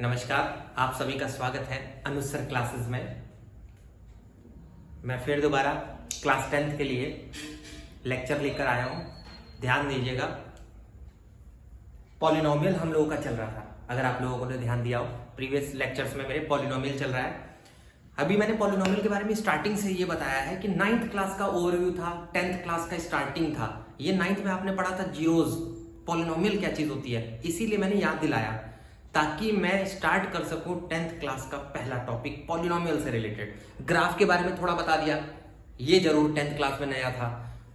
नमस्कार, आप सभी का स्वागत है अनुसर क्लासेस में। मैं फिर दोबारा क्लास 10th के लिए लेक्चर लेकर आया हूँ। ध्यान दीजिएगा, पॉलिनोमियल हम लोगों का चल रहा था। अगर आप लोगों ने ध्यान दिया हो, प्रीवियस लेक्चर्स में मेरे पॉलिनोमियल चल रहा है। अभी मैंने पॉलिनोमियल के बारे में स्टार्टिंग से ये बताया है कि 9th क्लास का ओवरव्यू था, 10th क्लास का स्टार्टिंग था। ये 9th में आपने पढ़ा था जीरोज, पॉलिनोमियल क्या चीज होती है, इसीलिए मैंने याद दिलाया ताकि मैं स्टार्ट कर सकूं 10th क्लास का पहला टॉपिक पॉलिनोमियल से रिलेटेड। ग्राफ के बारे में थोड़ा बता दिया, ये जरूर 10th क्लास में नया था।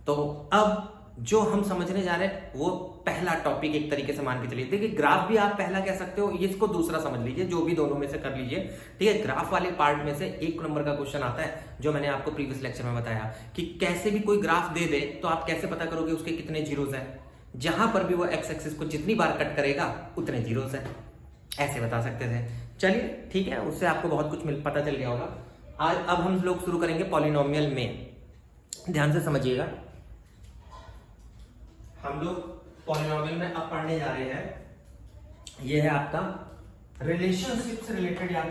तो अब जो हम समझने जा रहे हैं वो पहला टॉपिक एक तरीके से मान के चलिए। देखिए, ग्राफ भी आप पहला कह सकते हो, इसको दूसरा समझ लीजिए, जो भी दोनों में से कर लीजिए। ठीक है, ग्राफ वाले पार्ट में से 1 नंबर का क्वेश्चन आता है जो मैंने आपको प्रीवियस लेक्चर में बताया कि कैसे भी कोई ग्राफ दे दे तो आप कैसे पता करोगे उसके कितने जीरोज हैं। जहां पर भी वो एक्स एक्सिस को जितनी बार कट करेगा उतने जीरोज हैं, ऐसे बता सकते थे। चलिए ठीक है, उससे आपको बहुत कुछ पता चल गया होगा। आज अब हम लोग शुरू करेंगे पॉलिनोमियल में। ध्यान से समझिएगा, हम लोग पॉलिनोमियल में अब पढ़ने जा रहे हैं। ये है आपका रिलेशनशिप से रिलेटेड, यार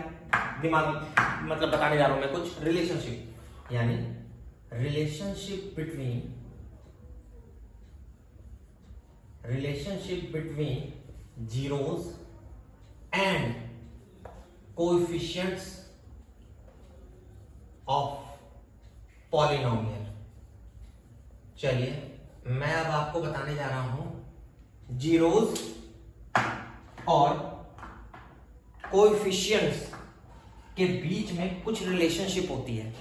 दिमाग मतलब बताने जा रहा हूं मैं कुछ रिलेशनशिप, यानी relationship between zeros and coefficients of polynomial। चलिए, मैं अब आपको बताने जा रहा हूं जीरोस और कोएफिशिएंट्स के बीच में कुछ रिलेशनशिप होती है,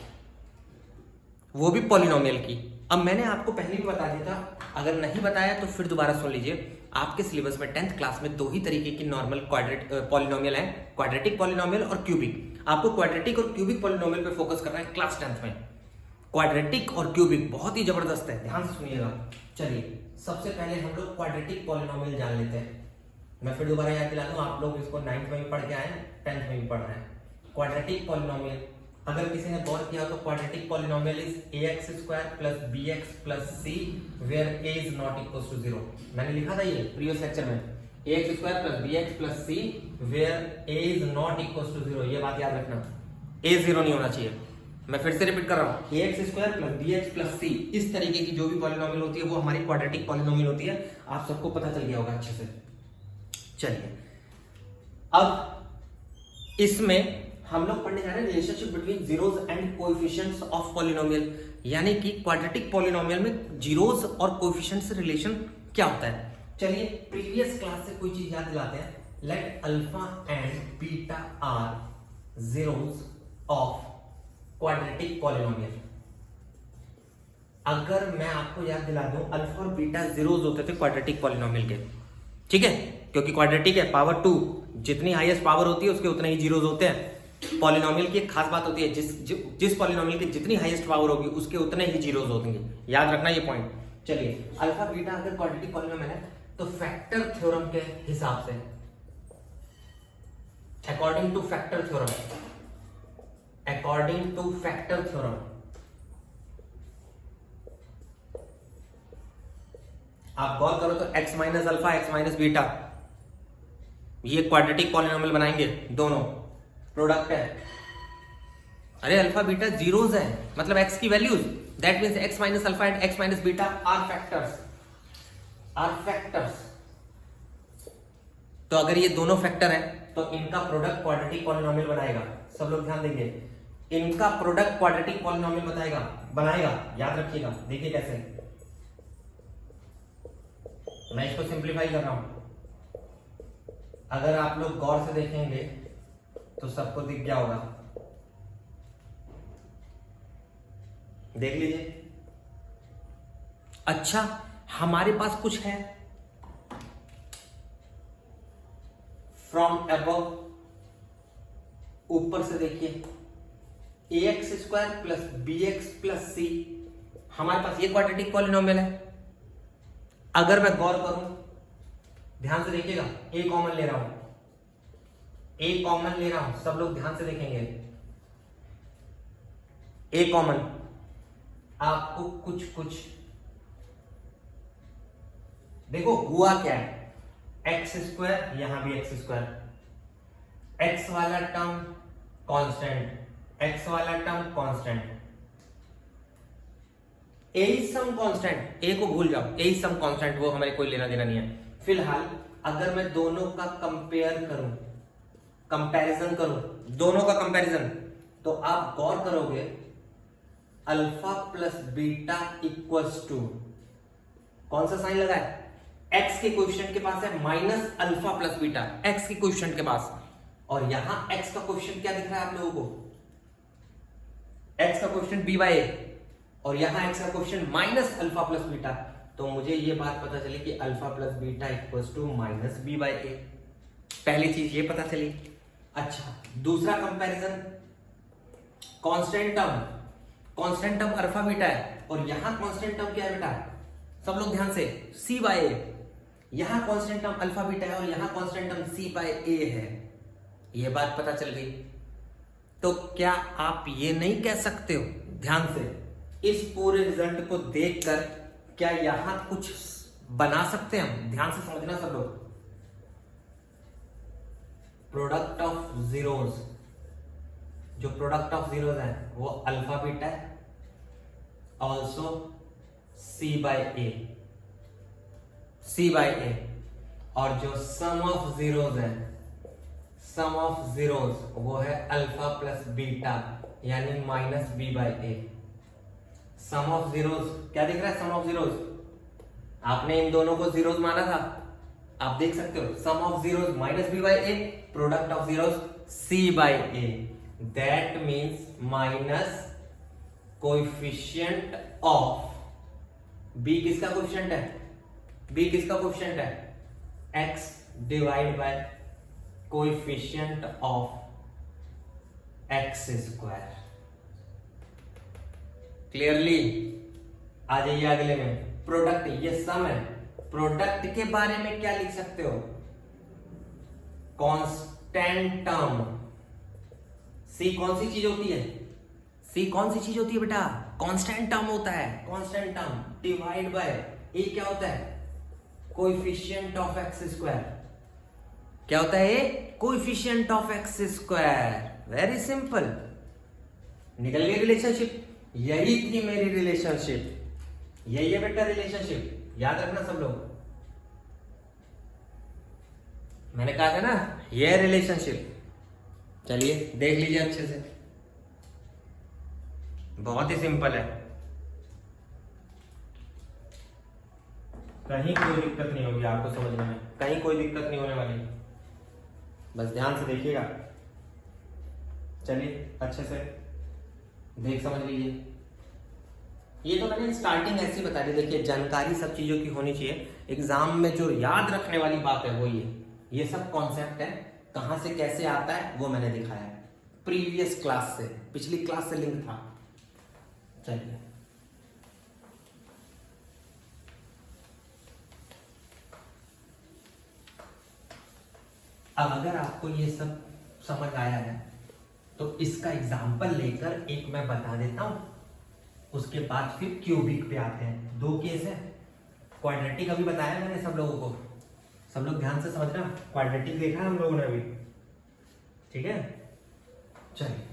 वो भी पॉलिनोमियल की। अब मैंने आपको पहले भी बता दिया था, अगर नहीं बताया तो फिर दोबारा सुन लीजिए। आपके सिलेबस में 10th क्लास में 2 ही तरीके की नॉर्मल पॉलिनोमियल है, क्वाड्रेटिक पॉलिनोमियल और क्यूबिक। आपको क्वाड्रेटिक और क्यूबिक पॉलिनोमियल पे फोकस करना है क्लास 10th में। क्वाड्रेटिक और क्यूबिक बहुत ही जबरदस्त है, ध्यान से सुनिएगा। चलिए, सबसे पहले हम लोग क्वाड्रेटिक पॉलिनोमियल जान लेते हैं। मैं फिर दोबारा याद दिला दूं, आप लोग इसको 9th में भी पढ़ के आए हैं, 10th में भी पढ़ रहे हैं। क्वाड्रेटिक पॉलिनोमियल, अगर किसी ने गौर किया तो quadratic polynomial is ax² + bx + c where a is not equal to 0। मैंने लिखा था ये प्रीवियस लेक्चर में, ax² + bx + c where a is not equal to 0। ये बात याद रखना, a 0 नहीं होना चाहिए। मैं फिर से रिपीट कर रहा हूं, ax² + bx + c, इस तरीके की जो भी पॉलिनोमियल होती है वो हमारी क्वाड्रेटिक पॉलिनोमियल होती है। आप सबको पता चल गया होगा अच्छे से। चलिए, अब इसमें हम लोग पढ़ने जा रहे हैं relationship between zeros and coefficients of polynomial, यानी कि क्वाड्रेटिक पॉलिनोमियल में जीरोस और कोएफिशिएंट्स से रिलेशन क्या होता है। चलिए, प्रीवियस क्लास से कोई चीज याद दिलाते हैं। Let alpha and beta are zeros of quadratic polynomial. अगर मैं आपको याद दिला दूं, अल्फा और बीटा जीरोस होते थे क्वाड्रेटिक पॉलिनोमियल के, ठीक है, क्योंकि क्वाड्रेटिक है, पावर 2, जितनी हाईएस्ट पावर होती है उसके उतने ही जीरोस होते हैं। पॉलिनोमियल की एक खास बात होती है, जिस पॉलिनोमियल की जितनी हाईएस्ट पावर होगी उसके उतने ही जीरोस होंगे, याद रखना ये पॉइंट। चलिए, अल्फा बीटा अगर क्वाड्रेटिक पॉलिनोमियल है तो फैक्टर थ्योरम के हिसाब से, अकॉर्डिंग टू फैक्टर थ्योरम, आप गौर करो तो x - अल्फा x - बीटा, ये क्वाड्रेटिक पॉलिनोमियल बनाएंगे, दोनों प्रोडक्ट है। अरे अल्फा बीटा जीरोस है, मतलब x की values, that means x - alpha and x - beta are factors. तो अगर ये दोनों फैक्टर हैं तो इनका प्रोडक्ट क्वाड्रेटिक पॉलिनोमियल बनाएगा। सब लोग ध्यान देंगे, इनका प्रोडक्ट क्वाड्रेटिक पॉलिनोमियल बनाएगा, याद रखिएगा। देखिए कैसे, मैं इसको सिंप्लीफाई कर रहा हूं। अगर आप लोग गौर से देखेंगे तो सबको दिख गया होगा, देख लीजिए। अच्छा, हमारे पास कुछ है फ्रॉम अबव, ऊपर से देखिए, ax² + bx + c, हमारे पास ये क्वाड्रेटिक पॉलिनोमियल है। अगर मैं गौर करूं, ध्यान से देखिएगा, a कॉमन ले रहा हूं, सब लोग ध्यान से देखेंगे। a कॉमन, आपको कुछ देखो हुआ क्या है, x², यहां भी x², एक्स वाला टर्म कांस्टेंट, एक्स वाला टर्म कांस्टेंट, ए सम कांस्टेंट, ए को भूल जाओ, ए सम कांस्टेंट, वो हमें कोई लेना देना नहीं है। फिलहाल अगर मैं दोनों का कंपेयर करूं, कंपैरिजन करूं, दोनों का कंपैरिजन, तो आप गौर करोगे alpha plus beta equals to कौन सा साइन लगा है, एक्स के कोएफिशिएंट के पास है minus alpha plus beta, x के कोएफिशिएंट के पास, और यहां एक्स का कोएफिशिएंट क्या दिख रहा है आप लोगों को, एक्स का कोएफिशिएंट बी बाई ए, और यहां एक्स का coefficient minus alpha plus beta, तो मुझे ये बात पता चली कि alpha plus beta equals to minus B by A, पहली चीज ये पता चली। अच्छा, दूसरा comparison, constant term, constant term alpha beta है, और यहां कांस्टेंट टर्म क्या है बेटा, सब लोग ध्यान से, सी बाय ए, यहां कांस्टेंट टर्म अल्फा बीटा है और यहां कांस्टेंट टर्म सी बाय ए है, ये बात पता चल गई। तो क्या आप ये नहीं कह सकते हो, ध्यान से इस पूरे रिजल्ट को देखकर क्या यहां कुछ बना सकते हैं हम, ध्यान से समझना सब लोग, प्रोडक्ट ऑफ जीरोज, जो प्रोडक्ट ऑफ जीरोज है वो अल्फा बीटा है, also see by A, C by ए, और जो सम ऑफ जीरोज है, सम ऑफ जीरोज वो है अल्फा प्लस बीटा यानी minus B by a. Sum of zeros क्या दिख रहा है, सम ऑफ जीरोज, आपने इन दोनों को जीरोज माना था, आप देख सकते हो, sum of zeros minus B by A, product of zeros C by A, that means minus coefficient of, B किसका कोएफिशिएंट है, बी किसका कोएफिशिएंट है, X divide by coefficient of X square. Clearly आ जाइए अगले में, प्रोडक्ट, ये सम है, प्रोडक्ट के बारे में क्या लिख सकते हो, कांस्टेंट टर्म, सी कौन सी चीज होती है, सी कौन सी चीज होती है बेटा, कांस्टेंट टर्म होता है, कांस्टेंट टर्म डिवाइड बाय ए क्या होता है, कोएफिशिएंट ऑफ एक्स स्क्वायर, क्या होता है, coefficient of X square, very simple, निकल गई रिलेशनशिप, यही थी मेरी रिलेशनशिप, यही है बेटा रिलेशनशिप, याद रखना सब लोग, मैंने कहा था ना ये रिलेशनशिप। चलिए देख लीजिए अच्छे से, बहुत ही सिंपल है, कहीं कोई दिक्कत नहीं होगी आपको समझने में, कहीं कोई दिक्कत नहीं होने वाली, बस ध्यान से देखिएगा। चलिए अच्छे से देख समझ लीजिए, ये तो मैंने स्टार्टिंग ऐसी बता दी, देखिए जानकारी सब चीजों की होनी चाहिए, एग्जाम में जो याद रखने वाली बात है वो ये सब कॉन्सेप्ट है, कहां से कैसे आता है वो मैंने दिखाया है प्रीवियस क्लास से, पिछली क्लास से लिंक था। चलिए अब अगर आपको ये सब समझ आया है तो इसका एग्जाम्पल लेकर एक मैं बता देता हूं, उसके बाद फिर क्यूबिक पे आते हैं। दो केस है, क्वाड्रेटिक अभी बताया मैंने सब लोगों को, सब लोग ध्यान से समझना, क्वाड्रेटिक देखा है हम लोगों ने अभी, ठीक है। चलिए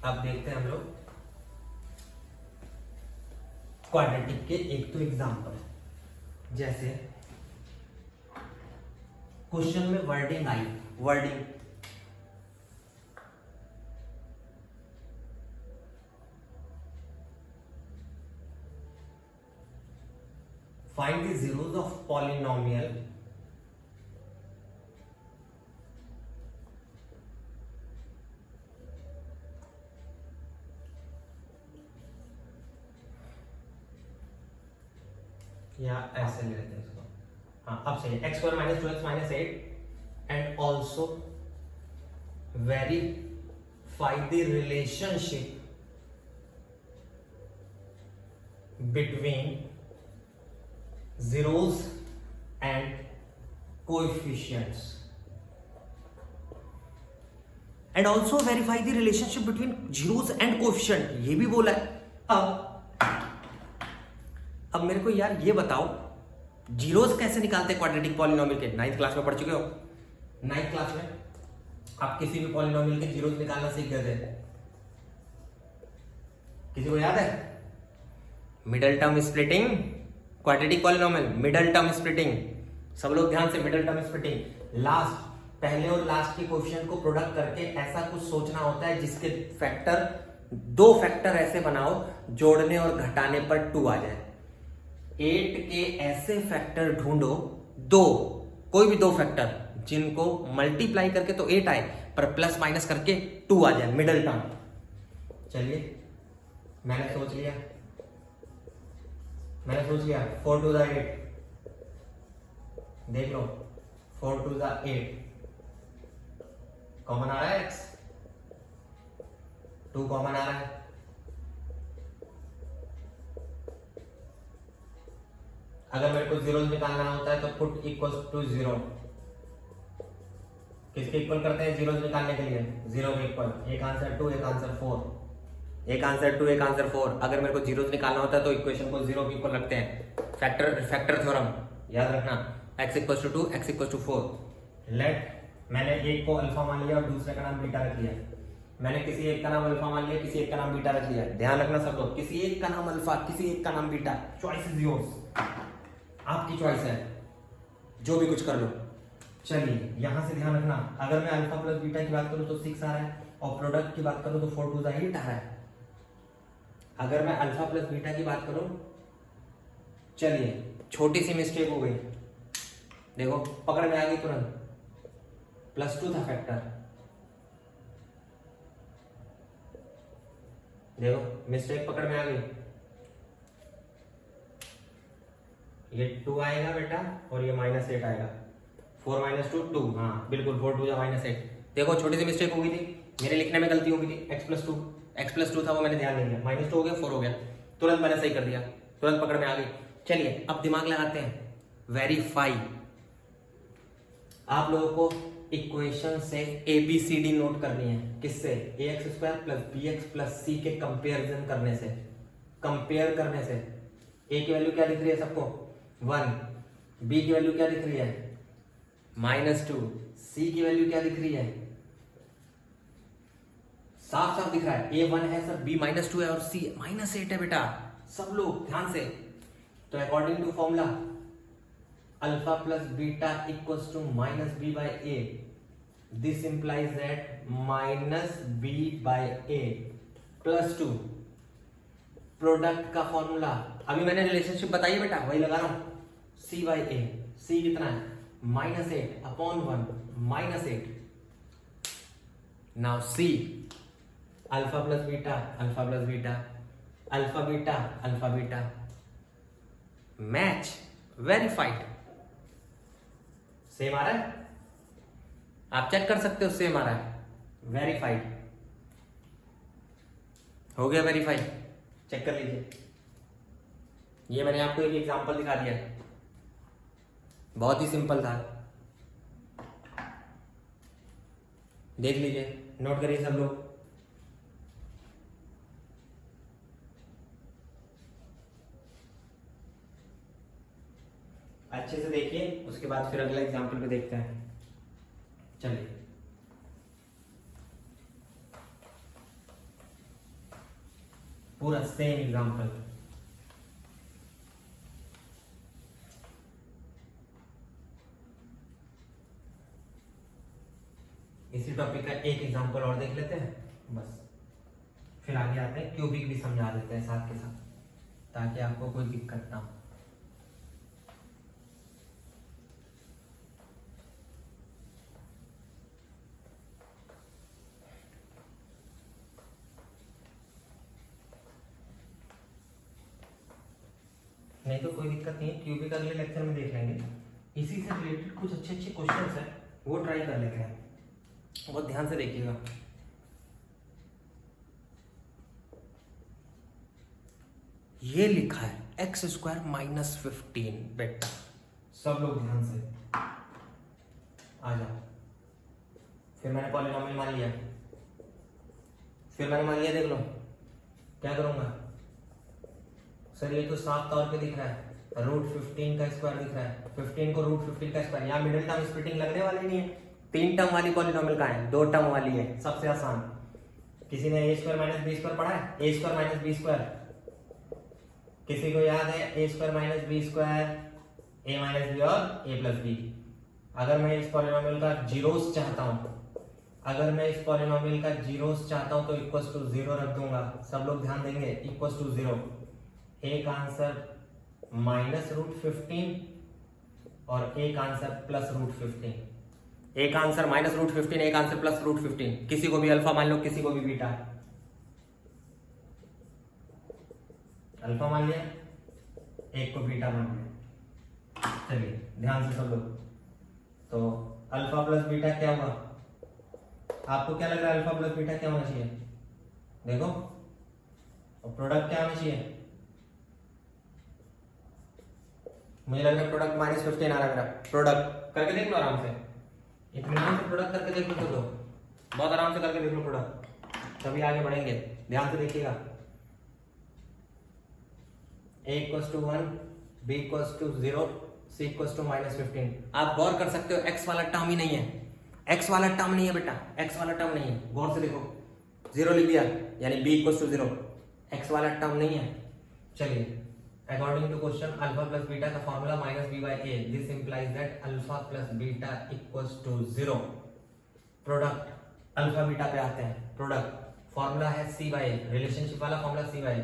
अब देखते हैं हम लोग क्वाड्रेटिक के एक तो एग्जांपल, जैसे क्वेश्चन में wording I, wording find the zeros of polynomial या ऐसे ले लेते हैं इसको, हाँ अब सही है, X square minus 2x minus 8 and also verify the relationship between zeros and coefficients and also verify the relationship between zeros and coefficient, ये भी बोला है। अब मेरे को यार ये बताओ जीरोस कैसे निकालते हैं क्वाड्रेटिक पॉलिनोमियल के? 9th क्लास में पढ़ चुके हो। 9th क्लास में आप किसी भी पॉलिनोमियल के जीरोस निकालना सीख गए थे, किसी को याद है? Middle term splitting, quadratic polynomial middle term splitting, सब लोग ध्यान से, मिडल टर्म स्प्लिटिंग, लास्ट पहले और लास्ट के कोएफिशिएंट को प्रोडक्ट करके ऐसा कुछ सोचना होता है जिसके फैक्टर, दो फैक्टर ऐसे बनाओ जोड़ने और घटाने पर 2 आ जाए। 8 के ऐसे फैक्टर ढूंढो, दो, कोई भी दो फैक्टर जिनको मल्टीप्लाई करके तो 8 आए पर प्लस माइनस करके 2 आ जाए, मिडल टर्म। चलिए मैंने सोच लिया 4 टू द 8, देख लो 4 टू द 8 कॉमन आ रहा है, x 2 कॉमन आ रहा है, अगर मेरे को जीरो निकालना होता है तो पुट इक्वल्स टू 0, किसके इक्वल करते हैं जीरो निकालने के लिए? 0 के इक्वल, एक आंसर 2 एक आंसर 4, एक आंसर 2 एक आंसर 4। अगर मेरे को जीरो निकालना होता है तो इक्वेशन को 0 के इक्वल रखते हैं, फैक्टर थ्योरम याद रखना, x equals to 2 x equals to 4। Let, मैंने एक को अल्फा मान लिया और दूसरे का नाम बीटा रख लिया, मैंने किसी एक का नाम अल्फा मान लिया, किसी एक का नाम बीटा रख लिया। ध्यान रखना सब लोग, किसी एक का नाम अल्फा, किसी एक का नाम बीटा, चॉइस इज योर्स, आपकी चॉइस है, जो भी कुछ कर लो। चलिए यहां से ध्यान रखना, अगर मैं अल्फा प्लस बीटा की बात करूं तो 6 आ रहा है, और प्रोडक्ट की बात करूं तो 4 टू द 8 आ रहा है। अगर मैं अल्फा प्लस बीटा की बात करूं, चलिए छोटी सी मिस्टेक हो गई, देखो पकड़ में आ गई तुरंत, +2 था फैक्टर, देखो मिस्टेक पकड़ में आ गई, ये 2 आएगा बेटा और ये -8 आएगा, 4 - 2 2, हाँ बिल्कुल 4 2 -8। देखो छोटी सी मिस्टेक हो गई थी, मेरे लिखने में गलती हो गई थी, x + 2 था वो मैंने ध्यान नहीं दिया, -2 हो गया 4 हो गया, तुरंत मैंने सही कर दिया, तुरंत पकड़ में आ गई। चलिए अब दिमाग लगाते हैं, वेरीफाई। आप लोगों को इक्वेशन से ABCD नोट करनी है, किससे? ax² + bx + c के कंपेरिजन करने से, कंपेयर करने से। a की वैल्यू क्या दिख रही है सबको? 1, b की वैल्यू क्या दिख रही है? -2, c की वैल्यू क्या दिख रही है? साफ साफ दिख रहा है, a 1 है सर, b -2 है और c -8 है बेटा, सब लोग ध्यान से। तो according to formula alpha plus beta equals to -b/a, this implies that -b/a +2 product का फॉर्मूला, अभी मैंने रिलेशनशिप बताई बेटा, वही लगा रहा हूं, c/a, c कितना है? -8/1 -8। Now c, alpha plus beta, alpha plus beta, alpha beta, alpha beta, match, verified, same आ रहा है, आप चेक कर सकते हो, सेम आ रहा है, वेरीफाइड हो गया, वेरीफाइड, चेक कर लीजिए। ये मैंने आपको एक एग्जांपल दिखा दिया, बहुत ही सिंपल था, देख लीजिए, नोट करिए सब लोग। अच्छे से देखिए, उसके बाद फिर अगला एग्जांपल पे देखते हैं। चलिए पूरा सेम एग्जांपल, इसी टॉपिक का एक एग्जांपल और देख लेते हैं, बस फिर आगे आते हैं, क्यूबिक भी समझा देते हैं साथ के साथ, ताकि आपको कोई दिक्कत ना हो। नहीं तो कोई दिक्कत नहीं है, क्यूबिक अगले लेक्चर में देख लेंगे। इसी से रिलेटेड कुछ अच्छे अच्छे क्वेश्चंस हैं, वो ट्राई कर लेते हैं, बहुत ध्यान से देखिएगा। ये लिखा है x² -15 बेटा, सब लोग ध्यान से आ जाओ। फिर मैंने पॉलिनोमियल मान लिया, फिर मैंने मान लिया, देख लो क्या करूंगा सर, ये तो साफ तौर पे दिख रहा है, √15 का स्क्वायर दिख रहा है, 15 को √15 का स्क्वायर, यहाँ मिडिल टर्म स्प्लिटिंग लगने वाली नहीं है, 3 टर्म वाली पॉलिनोमियल का है, 2 टर्म वाली है, सबसे आसान। किसी ने a² - b² पढ़ा है, a² - b², किसी को याद है a² - b², a - b और a + b। अगर मैं इस पॉलिनोमियल का जीरोस चाहता हूं, अगर मैं इस पॉलिनोमियल का जीरोस चाहता हूं तो इक्वल्स टू 0 रख दूंगा, सब लोग ध्यान देंगे, इक्वल्स टू 0। एक आंसर -√15 और एक आंसर +√15, एक आंसर -√15, एक आंसर +√15, किसी को भी अल्फा मान लो, किसी को भी बीटा। अल्फा मान लिया, एक को बीटा मान लिया। चलिए ध्यान से सब लोग, तो अल्फा प्लस बीटा क्या हुआ, आपको क्या लग रहा है अल्फा प्लस बीटा क्या होना चाहिए, देखो, और प्रोडक्ट क्या होना चाहिए, मुझे लग रहा है प्रोडक्ट -15 आ रहा है मेरा, प्रोडक्ट करके देख लो आराम से, इतने से प्रोडक्ट करके देख लो, तो बहुत आराम से करके देख लो प्रोडक्ट, तभी आगे बढ़ेंगे। ध्यान से देखिएगा, a = 1, b = 0, c = -15। आप गौर कर सकते हो, x वाला टर्म ही नहीं है, x वाला टर्म नहीं है बेटा, x वाला टर्म नहीं है, गौर से देखो, 0 लिख दिया यानी b = 0, x वाला टर्म नहीं है। चलिए, according to question alpha plus beta का formula -b/a, this implies that alpha plus beta equals to 0। Product, alpha beta पे आते हैं, प्रोडक्ट फॉर्मूला है c/a, रिलेशनशिप वाला फॉर्मूला c/a,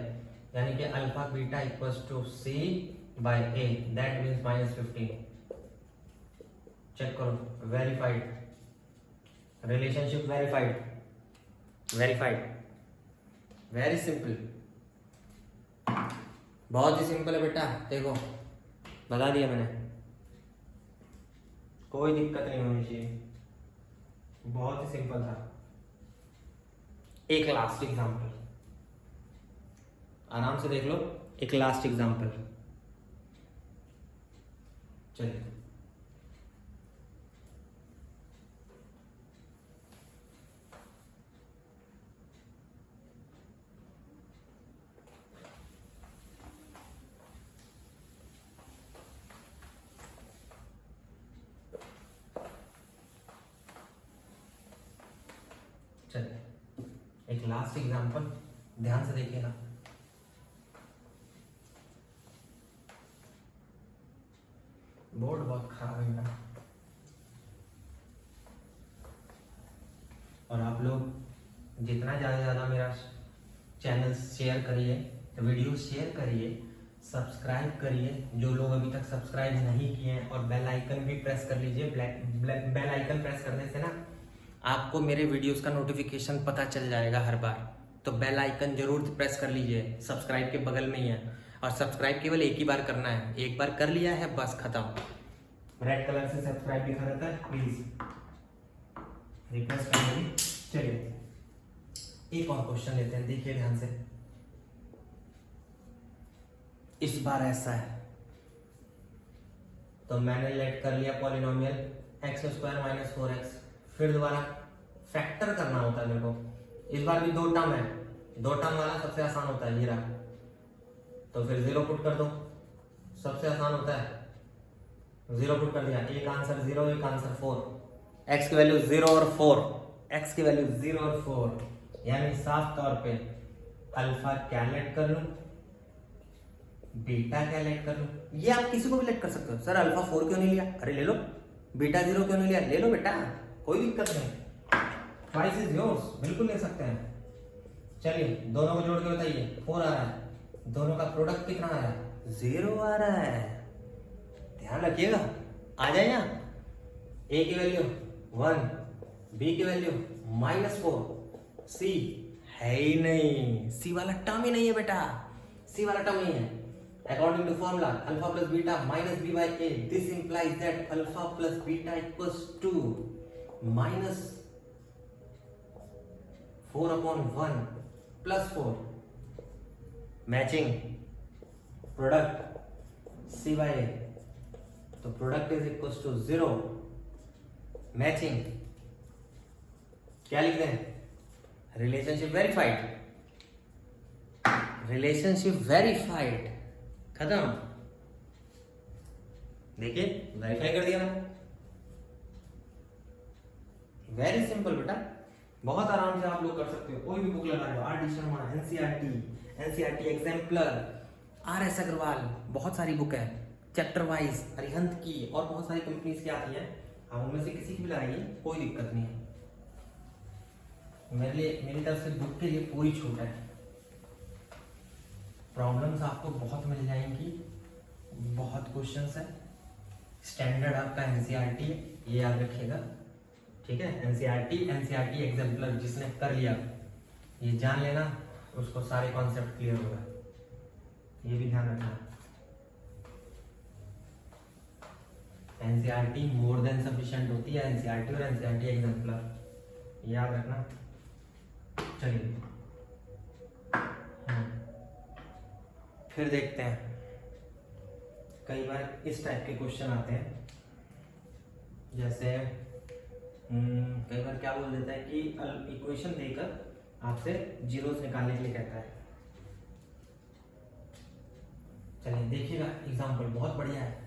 यानी कि alpha beta equals to c/a, that means -15। Check करो, verified, relationship verified, verified, very simple, बहुत ही सिंपल है बेटा, देखो बता दिया मैंने, कोई दिक्कत नहीं होनी चाहिए, बहुत ही सिंपल था। एक लास्ट एग्जांपल, आराम से देख लो, एक लास्ट एग्जांपल, चलिए एक लास्ट एग्जांपल, ध्यान से देखिएगा। बोर्ड बहुत खराब है मेरा, और आप लोग जितना ज़्यादा मेरा चैनल शेयर करिए, वीडियो शेयर करिए, सब्सक्राइब करिए, जो लोग अभी तक सब्सक्राइब नहीं किए हैं, और बेल आइकन भी प्रेस कर लीजिए। बेल आइकन प्रेस करने से ना आपको मेरे वीडियोस का नोटिफिकेशन पता चल जाएगा हर बार, तो बेल आइकन जरूर प्रेस कर लीजिए, सब्सक्राइब के बगल में ही है, और सब्सक्राइब केवल एक ही बार करना है, एक बार कर लिया है बस खत्म। रेड कलर से सब्सक्राइब लिखा रहता है, प्लीज रिक्वेस्ट करेंगे। चलिए एक और क्वेश्चन लेते हैं, देखिए ध्यान से, इस बार ऐसा है, तो मैंने लेट कर लिया पॉलिनोमियल x² - 4x, फिर दोबारा फैक्टर करना होता है मेरे को, इस बार भी 2 टर्म है, 2 टर्म वाला सबसे आसान होता है, ये रहा, तो फिर 0 पुट कर दो, सबसे आसान होता है, 0 पुट कर दिया, एक आंसर 0, एक आंसर 4, x की वैल्यू 0 और 4, x की वैल्यू 0 और 4, यानी साफ तौर पे अल्फा क्या लेट कर लूं, बीटा क्या लेट कर लूं, ये आप किसी को भी लेट कर सकते हो। सर अल्फा 4 क्यों नहीं लिया, अरे ले लो, बीटा 0 क्यों नहीं लिया, ले लो बेटा, कोई दिक्कत नहीं, चॉइस इज योर्स, बिल्कुल ले सकते हैं। चलिए दोनों को जोड़ के बताइए, 4 आ रहा है, दोनों का प्रोडक्ट कितना आ रहा है, 0 आ रहा है, ध्यान रखिएगा, आ जाए यहाँ, a की वैल्यू 1, b की वैल्यू -4, c है ही नहीं, c वाला टर्म ही नहीं है बेटा, c वाला टर्म नहीं है। According to formula alpha plus beta minus b/a, this implies that alpha plus beta equals to -4/1 plus 4, matching product c/a, तो product is equals to 0, matching क्या लिख दें, रिलेशनशिप वेरीफाइड, रिलेशनशिप वेरीफाइड, खत्म। देखिए verify कर दिया मैंने, वेरी सिंपल बेटा, बहुत आराम से आप लोग कर सकते हो। कोई भी बुक लगा लो, R D Sharma, NCERT exemplar, RS Agarwal, बहुत सारी बुक है, चैप्टर वाइज, अरिहंत की और बहुत सारी कंपनीज की आती है, आप उनमें से किसी की भी लगाइए, कोई दिक्कत नहीं है। मेरी तरफ से बुक के लिए पूरी छूट है। प्रॉब्लम्स आपको बहुत मिल जाएंगी, बहुत क्वेश्चंस है। स्टैंडर्ड आपका एनसीईआरटी है, ये याद रखिएगा, ठीक है। एनसीईआरटी एग्जाम्पलर जिसने कर लिया, ये जान लेना, उसको सारे कॉन्सेप्ट क्लियर होगा, ये भी ध्यान रखना। एनसीईआरटी मोर देन सफिशिएंट होती है, एनसीईआरटी और एनसीईआरटी एग्जाम्पलर, याद रखना। चलिए फिर देखते हैं, कई बार इस टाइप के क्वेश्चन आते हैं, जैसे कई बार क्या बोल देता है कि इक्वेशन देकर आपसे जीरोस निकालने के लिए कहता है। चलिए देखिएगा एग्जाम्पल, बहुत बढ़िया है।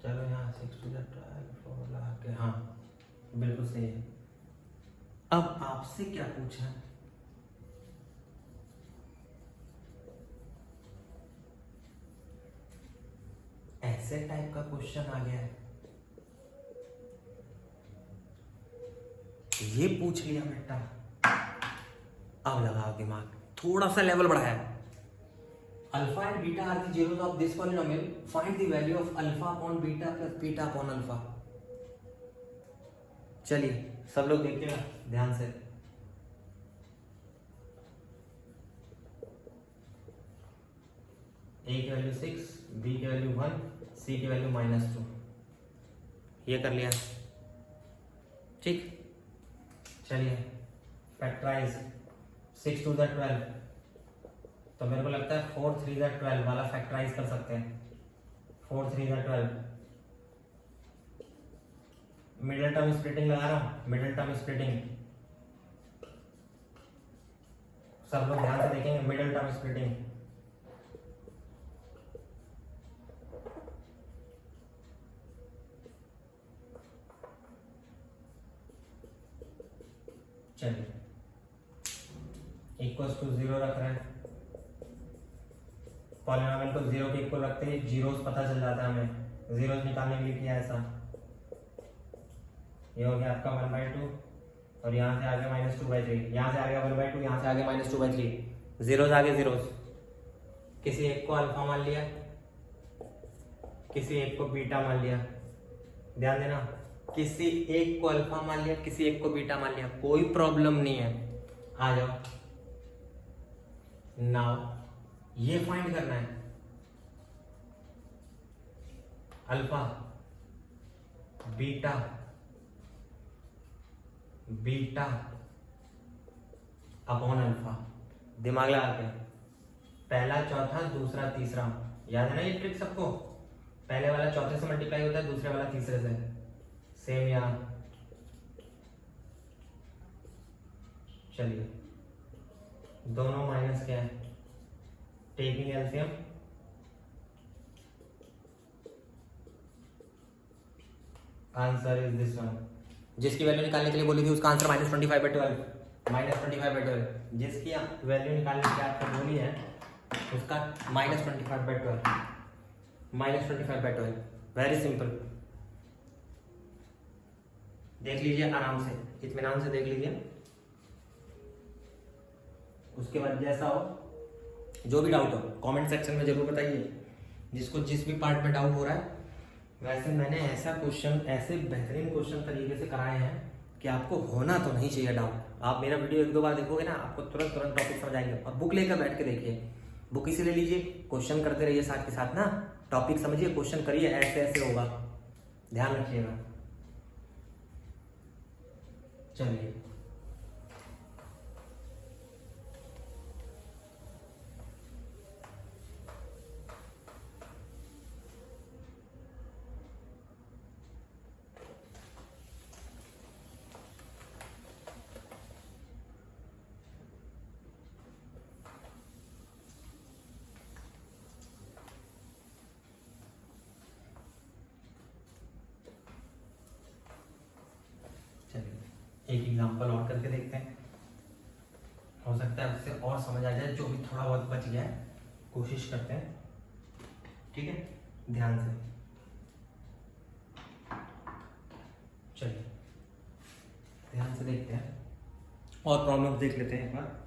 चलो यहाँ 6 to the 12 लगा के, हाँ बिल्कुल सही है। अब आपसे क्या पूछा, ऐसे टाइप का क्वेश्चन आ गया है, ये पूछ लिया बेटा, अब लगाओ दिमाग, थोड़ा सा लेवल बढ़ाया। Alpha and beta are the zeros of this polynomial, find the value of alpha upon beta plus beta upon alpha। चलिए सब लोग देखिएगा ध्यान से, ए की वैल्यू 6, बी की वैल्यू 1, सी की वैल्यू -2, ये कर लिया, ठीक। चलिए फैक्टराइज 6 to the 12, तो मेरे को लगता है 4 3 the 12 वाला फैक्टराइज कर सकते हैं। 4 3 the 12, मिडिल टर्म स्प्लिटिंग लगा रहा हूं, मिडिल टर्म स्प्लिटिंग, सब लोग ध्यान से देखेंगे, मिडिल टर्म स्प्लिटिंग। चलिए इक्वल्स टू 0 रख रहे हैं, पॉलिनोमियल को 0 के इक्वल रखते ही जीरोस पता चल जाता है हमें, जीरोस निकालने के लिए किया ऐसा। ये हो गया आपका 1/2 और यहाँ से आगे -2/3, यहाँ से आगे 1/2, यहाँ से आगे -2/3, जीरोस आगे जीरोस। किसी एक को अल्फा मान लिया, किसी एक को बीटा मान लिया, ध्यान देना, किसी एक को अल्फा मान लिया, किसी एक को बीटा मान लिया, कोई प्रॉब्लम नहीं है, आ जाओ। नाउ ये फाइंड करना है, alpha beta beta upon alpha, दिमाग लगा के, पहला चौथा दूसरा तीसरा, याद है ना ये ट्रिक सबको, पहले वाला चौथे से मल्टीप्लाई होता है, दूसरे वाला तीसरे से, सेम याद। चलिए दोनों माइनस क्या है, taking LCM, answer is this one. जिसकी वैल्यू निकालने के लिए बोली थी उसका आंसर -25/12, -25/12, जिसकी वैल्यू निकालने के लिए आपको बोली है उसका -25/12, -25/12, वेरी सिंपल। देख लीजिए आराम से, इत्मीनान से देख लीजिए, उसके बाद जैसा हो, जो भी डाउट हो कमेंट सेक्शन में जरूर बताइए, जिसको जिस भी पार्ट में डाउट हो रहा है। वैसे मैंने ऐसा क्वेश्चन, ऐसे बेहतरीन क्वेश्चन तरीके से कराए हैं कि आपको होना तो नहीं चाहिए डाउट। आप मेरा वीडियो 1-2 बार देखोगे ना, आपको तुरंत टॉपिक समझ आएंगे। और बुक लेकर बैठ के देखिए, बुक इसी ले लीजिए, क्वेश्चन करते रहिए साथ के साथ ना, टॉपिक समझिए, क्वेश्चन करिए, ऐसे ऐसे होगा, ध्यान रखिएगा। चलिए एक एग्जांपल और करके देखते हैं, हो सकता है उससे और समझ आ जाए, जो भी थोड़ा बहुत बच गया है कोशिश करते हैं। ठीक है, ध्यान से चलिए ध्यान से देखते हैं और प्रॉब्लम देख लेते हैं एक बार।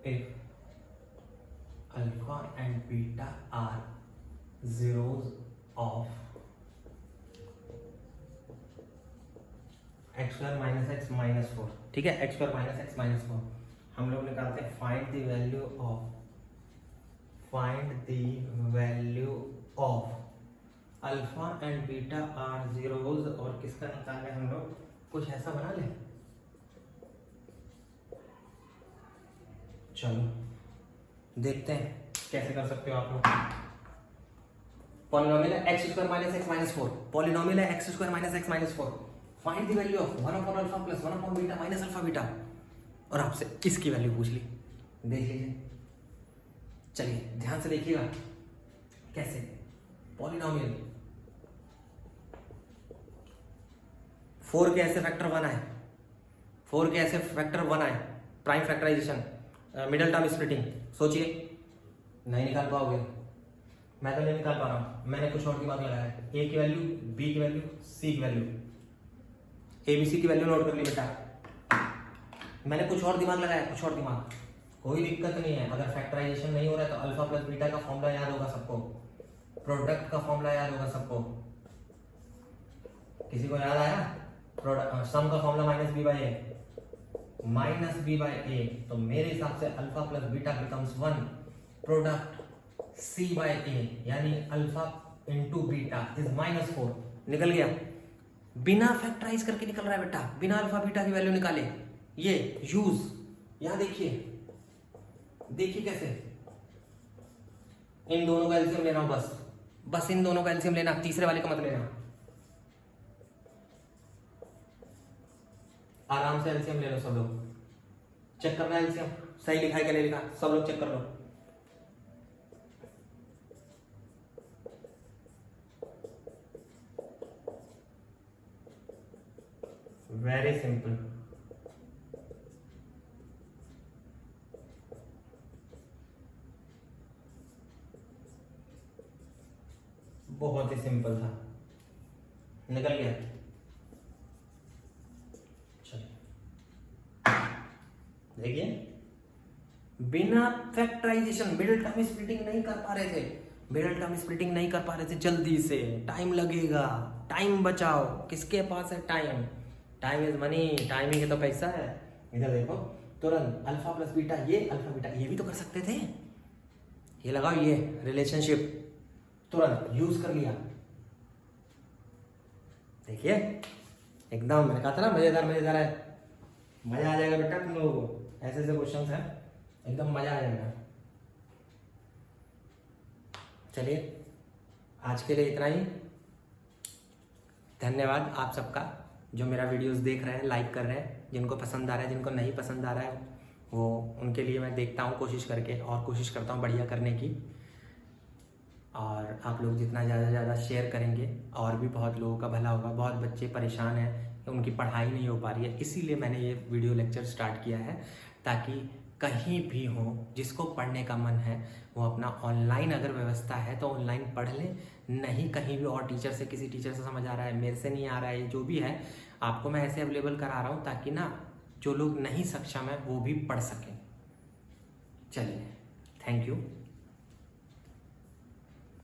If alpha and beta are zeros of x square minus x minus 4, ठीक है, x square minus x minus 4 हम लोग निकालते हैं find the value of alpha and beta are zeros, और किसका निकालें हम लोग, कुछ ऐसा बना लें। चलो देखते हैं कैसे कर सकते हो आप लोग। पॉलिनोमियल है X square minus X minus 4, polynomial है X square minus X minus 4, find the value of 1 upon alpha plus 1 upon beta minus alpha beta, और आपसे इसकी वैल्यू पूछ ली, देख लीजिए। चलिए ध्यान से देखिएगा कैसे। पॉलिनोमियल 4 के ऐसे फैक्टर 1 आए, 4 के ऐसे फैक्टर 1 आए, prime factorization, middle term splitting, सोचिए नहीं निकाल पाओगे, मैं तो नहीं निकाल पा रहा हूं, मैंने कुछ और दिमाग लगाया है। ए की वैल्यू, बी की वैल्यू, सी की वैल्यू, ए बी सी की वैल्यू नोट कर ली बेटा, मैंने कुछ और दिमाग लगाया, कुछ और दिमाग, कोई दिक्कत नहीं है। अगर फैक्टराइजेशन नहीं हो रहा है तो अल्फा प्लस बीटा का फॉर्मूला याद होगा सबको, प्रोडक्ट का फॉर्मूला याद होगा सबको, किसी को याद आया? प्रोडक्ट सम का formula minus B by A, minus B by A, तो मेरे हिसाब से alpha plus beta becomes 1, product C by A यानी alpha into beta is minus 4, निकल गया। बिना फैक्टराइज करके निकल रहा है बेटा, बिना अल्फा बीटा की वैल्यू निकाले, ये यूज, यहां देखिए, देखिए कैसे, इन दोनों का एलसीएम लेना, बस इन दोनों का एलसीएम लेना, तीसरे वाले का मत लेना, आराम से एलसीएम ले लो सब लोग, चेक करना एलसीएम सही लिखा है क्या नहीं लिखा, सब लोग चेक कर लो। वेरी सिंपल, बहुत ही सिंपल था, निकल गया। देखिए बिना फैक्टराइजेशन मिडिल टर्म स्प्लिटिंग नहीं कर पा रहे थे, मिडिल टर्म स्प्लिटिंग नहीं कर पा रहे थे, जल्दी से, टाइम लगेगा, टाइम बचाओ, किसके पास है time, time is money, time ही तो पैसा है। इधर देखो तुरंत अल्फा प्लस बीटा, ये अल्फा बीटा, ये भी तो कर सकते थे, ये लगाओ, ये रिलेशनशिप तुरंत यूज कर लिया। देखिए एकदम, मैंने कहा था ना मजेदार मजेदार है, मजा आ जाएगा बेटा तुम लोगों को, ऐसे ऐसे क्वेश्चन हैं, एकदम मजा आ जाएगा। चलिए आज के लिए इतना ही, धन्यवाद आप सबका जो मेरा वीडियोस देख रहे हैं, लाइक कर रहे हैं, जिनको पसंद आ रहा है, जिनको नहीं पसंद आ रहा है वो उनके लिए मैं देखता हूँ कोशिश करके, और कोशिश करता हूँ बढ़िया करने की, और आप लोग जितना ज़्यादा से ज़्यादा शेयर करेंगे और भी बहुत लोगों का भला होगा। बहुत बच्चे परेशान हैं, उनकी पढ़ाई नहीं हो पा रही है, इसीलिए मैंने ये वीडियो लेक्चर स्टार्ट किया है, ताकि कहीं भी हो जिसको पढ़ने का मन है वो अपना ऑनलाइन अगर व्यवस्था है तो ऑनलाइन पढ़ लें, नहीं कहीं भी और टीचर से, किसी टीचर से समझ आ रहा है, मेरे से नहीं आ रहा है, जो भी है आपको मैं ऐसे अवेलेबल करा रहा हूँ ताकि ना जो लोग नहीं सक्षम है वो भी पढ़ सकें। चलिए, थैंक यू।